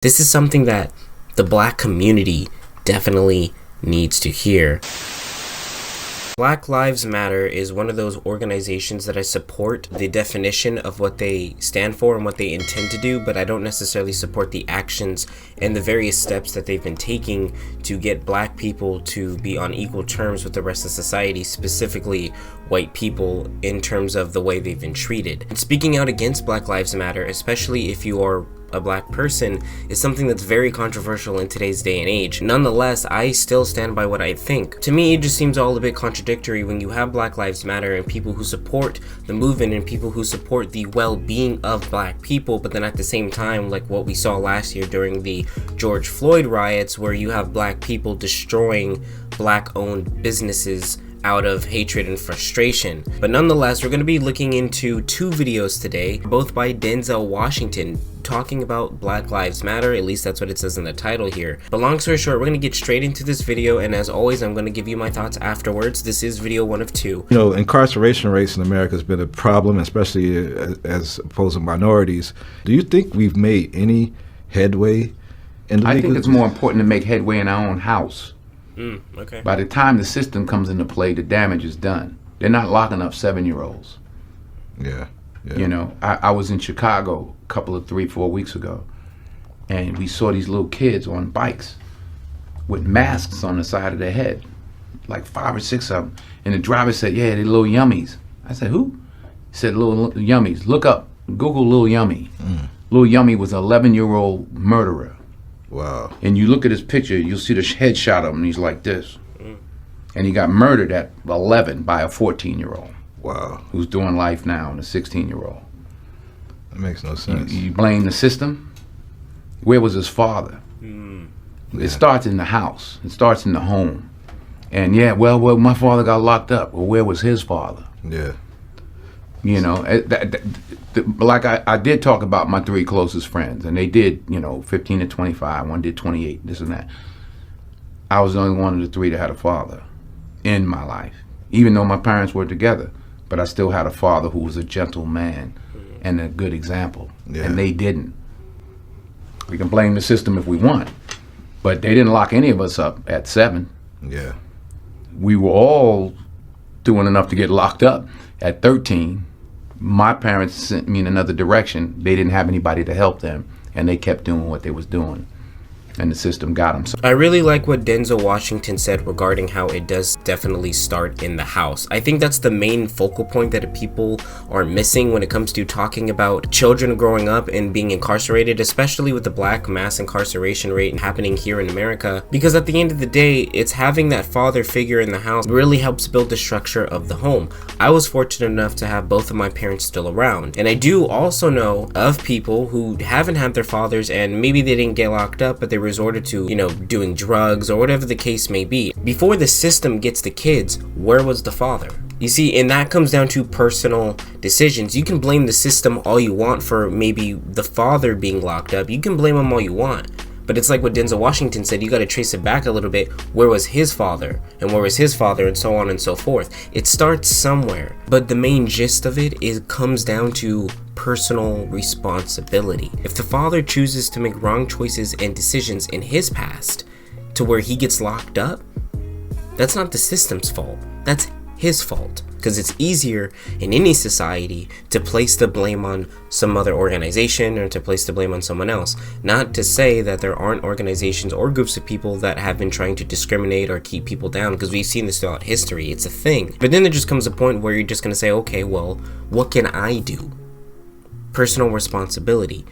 This is something that the Black community definitely needs to hear. Black Lives Matter is one of those organizations that I support the definition of what they stand for and what they intend to do, but I don't necessarily support the actions and the various steps that they've been taking to get Black people to be on equal terms with the rest of society, specifically white people, in terms of the way they've been treated. And speaking out against Black Lives Matter, especially if you are a Black person, is something that's very controversial in today's day and age. Nonetheless, I still stand by what I think. To me, it just seems all a bit contradictory when you have Black Lives Matter and people who support the movement and people who support the well-being of Black people, but then at the same time, like what we saw last year during the George Floyd riots, where you have Black people destroying Black-owned businesses out of hatred and frustration. But nonetheless, we're going to be looking into two videos today, both by Denzel Washington, talking about Black Lives Matter. At least that's what it says in the title here. But long story short, we're going to get straight into this video, and as always, I'm going to give you my thoughts afterwards. This is video 1 of 2. You know, incarceration rates in America has been a problem, especially as opposed to minorities. Do you think we've made any headway in the I think it's more important to make headway in our own house. Okay. By the time the system comes into play, the damage is done. They're not locking up 7-year-olds. Yeah. You know, I was in Chicago a couple of 3-4 weeks ago, and we saw these little kids on bikes with masks on the side of their head, like 5 or 6 of them. And the driver said, "Yeah, they're little yummies." I said, "Who?" He said, "Little yummies. Look up, Google Little Yummy." Little Yummy was an 11-year-old murderer. Wow. And you look at his picture, you'll see the headshot of him, and he's like this. And he got murdered at 11 by a 14-year-old. Wow. Who's doing life now, and a 16-year-old. That makes no sense. You blame the system? Where was his father? It starts in the house. It starts in the home. And yeah, well, my father got locked up. Well, where was his father? Yeah. You know, like I did talk about my 3 closest friends, and they did, 15 to 25. One did 28, this and that. I was the only one of the 3 that had a father in my life, even though my parents were together. But I still had a father who was a gentle man and a good example, and they didn't. We can blame the system if we want, but they didn't lock any of us up at 7. Yeah. We were all doing enough to get locked up at 13. My parents sent me in another direction. They didn't have anybody to help them, and they kept doing what they was doing, and the system got them. So I really like what Denzel Washington said regarding how it does definitely start in the house. I think that's the main focal point that people are missing when it comes to talking about children growing up and being incarcerated, especially with the Black mass incarceration rate happening here in America. Because at the end of the day, it's having that father figure in the house really helps build the structure of the home. I was fortunate enough to have both of my parents still around. And I do also know of people who haven't had their fathers, and maybe they didn't get locked up, but they resorted to, doing drugs or whatever the case may be. Before the system gets the kids, where was the father? You see, and that comes down to personal decisions. You can blame the system all you want for maybe the father being locked up. You can blame him all you want. But it's like what Denzel Washington said, you got to trace it back a little bit. Where was his father? And where was his father? And so on and so forth. It starts somewhere. But the main gist of it comes down to personal responsibility. If the father chooses to make wrong choices and decisions in his past to where he gets locked up, that's not the system's fault. That's his fault. Because it's easier in any society to place the blame on some other organization or to place the blame on someone else. Not to say that there aren't organizations or groups of people that have been trying to discriminate or keep people down, because we've seen this throughout history. It's a thing. But then there just comes a point where you're just going to say, okay, well, what can I do? Personal responsibility.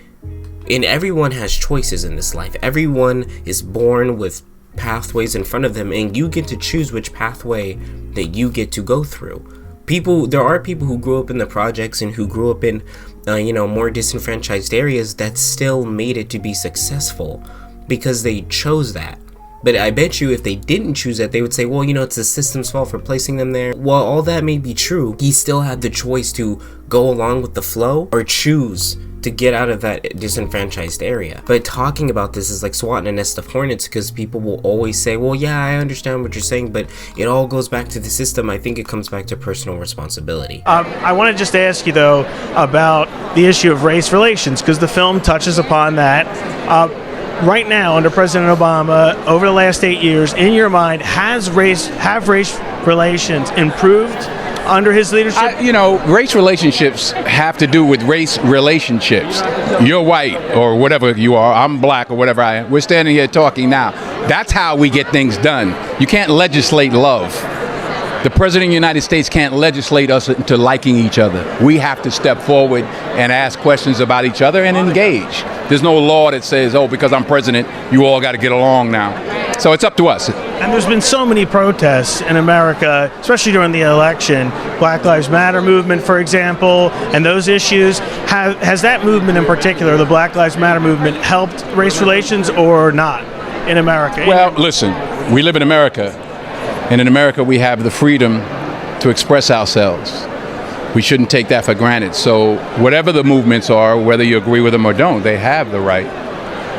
And everyone has choices in this life. Everyone is born with pathways in front of them, and you get to choose which pathway that you get to go through. There are people who grew up in the projects and who grew up in, more disenfranchised areas that still made it to be successful because they chose that. But I bet you if they didn't choose that, they would say, well, it's the system's fault for placing them there. Well, all that may be true. He still had the choice to go along with the flow or choose to get out of that disenfranchised area. But talking about this is like swatting a nest of hornets, because people will always say, well, yeah, I understand what you're saying, but it all goes back to the system. I think it comes back to personal responsibility. I want to just ask you, though, about the issue of race relations, because the film touches upon that. right now under President Obama, over the last 8 years, in your mind, have race relations improved under his leadership? Race relationships have to do with race relationships. You're white or whatever you are, I'm black or whatever I am. We're standing here talking now. That's how we get things done. You can't legislate love. The President of the United States can't legislate us into liking each other. We have to step forward and ask questions about each other and engage. There's no law that says, oh, because I'm president, you all got to get along now. So it's up to us. And there's been so many protests in America, especially during the election. Black Lives Matter movement, for example, and those issues. Has that movement in particular, the Black Lives Matter movement, helped race relations or not in America? Well, listen, we live in America. And in America, we have the freedom to express ourselves. We shouldn't take that for granted. So whatever the movements are, whether you agree with them or don't, they have the right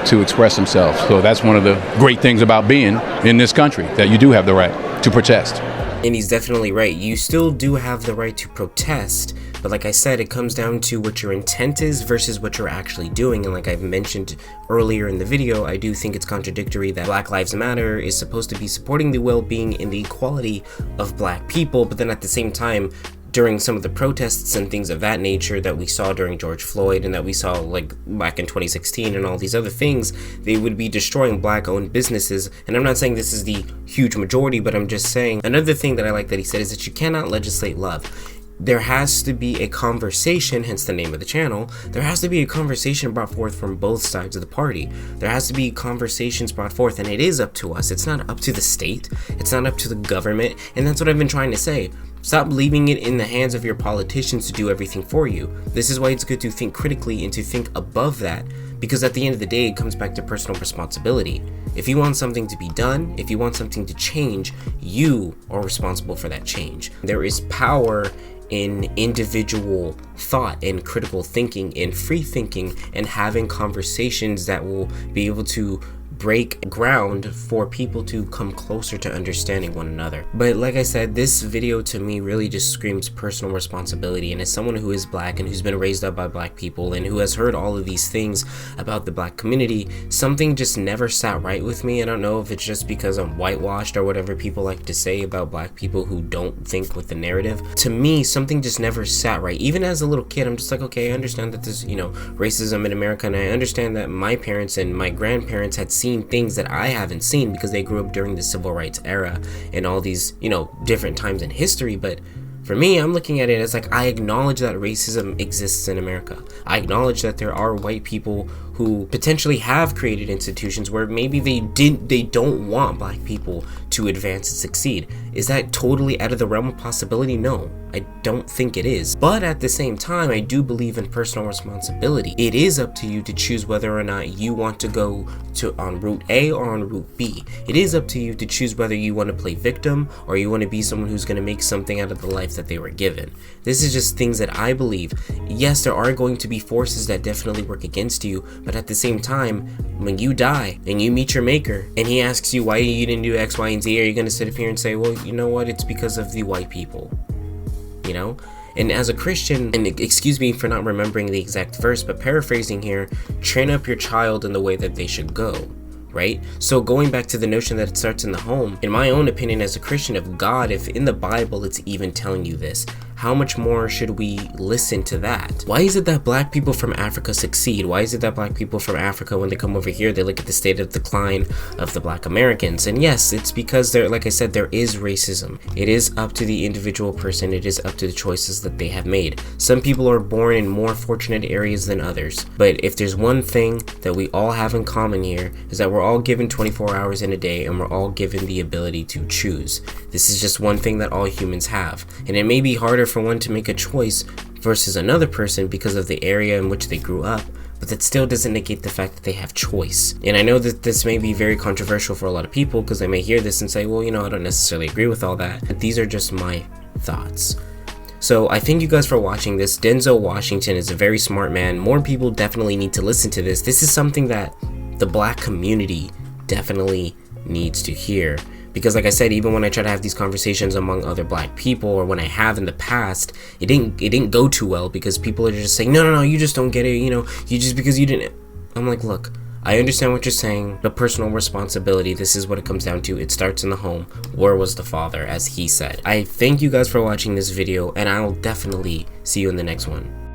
to express themselves. So that's one of the great things about being in this country, that you do have the right to protest. And he's definitely right. You still do have the right to protest, but like I said, it comes down to what your intent is versus what you're actually doing. And like I've mentioned earlier in the video, I do think it's contradictory that Black Lives Matter is supposed to be supporting the well-being and the equality of black people, but then at the same time, during some of the protests and things of that nature that we saw during George Floyd and that we saw like back in 2016 and all these other things, they would be destroying black-owned businesses. And I'm not saying this is the huge majority, but I'm just saying another thing that I like that he said is that you cannot legislate love. There has to be a conversation, hence the name of the channel. There has to be a conversation brought forth from both sides of the party. There has to be conversations brought forth, and it is up to us. It's not up to the state. It's not up to the government. And that's what I've been trying to say. Stop leaving it in the hands of your politicians to do everything for you. This is why it's good to think critically and to think above that, because at the end of the day, it comes back to personal responsibility. If you want something to be done, if you want something to change, you are responsible for that change. There is power in individual thought and critical thinking and free thinking and having conversations that will be able to break ground for people to come closer to understanding one another. But like I said, this video to me really just screams personal responsibility, and as someone who is black and who's been raised up by black people and who has heard all of these things about the black community, something just never sat right with me. I don't know if it's just because I'm whitewashed or whatever people like to say about black people who don't think with the narrative. To me, something just never sat right. Even as a little kid, I'm just like, okay, I understand that there's, racism in America, and I understand that my parents and my grandparents had seen things that I haven't seen because they grew up during the civil rights era and all these, different times in history. But for me, I'm looking at it as like, I acknowledge that racism exists in America. I acknowledge that there are white people who potentially have created institutions where maybe they don't want black people to advance and succeed. Is that totally out of the realm of possibility? No, I don't think it is. But at the same time, I do believe in personal responsibility. It is up to you to choose whether or not you want to go on route A or on route B. It is up to you to choose whether you want to play victim or you want to be someone who's going to make something out of the life that they were given. This is just things that I believe. Yes, there are going to be forces that definitely work against you, but at the same time, when you die and you meet your maker and he asks you why you didn't do X, Y, and Z, are you going to sit up here and say, well, you know what, it's because of the white people, And as a Christian, and excuse me for not remembering the exact verse, but paraphrasing here, train up your child in the way that they should go, right? So going back to the notion that it starts in the home, in my own opinion as a Christian, if in the Bible it's even telling you this, how much more should we listen to that? Why is it that black people from Africa succeed? Why is it that black people from Africa, when they come over here, they look at the state of decline of the black Americans? And yes, it's because like I said, there is racism. It is up to the individual person. It is up to the choices that they have made. Some people are born in more fortunate areas than others. But if there's one thing that we all have in common here, is that we're all given 24 hours in a day and we're all given the ability to choose. This is just one thing that all humans have. And it may be harder for one to make a choice versus another person because of the area in which they grew up, but that still doesn't negate the fact that they have choice. And I know that this may be very controversial for a lot of people because they may hear this and say, well, I don't necessarily agree with all that. But these are just my thoughts. So I thank you guys for watching this. Denzel Washington is a very smart man. More people definitely need to listen to this. This is something that the black community definitely needs to hear. Because like I said, even when I try to have these conversations among other black people, or when I have in the past, it didn't go too well because people are just saying, no, you just don't get it, you just because you didn't. I'm like, look, I understand what you're saying, the personal responsibility, this is what it comes down to. It starts in the home. Where was the father, as he said? I thank you guys for watching this video, and I'll definitely see you in the next one.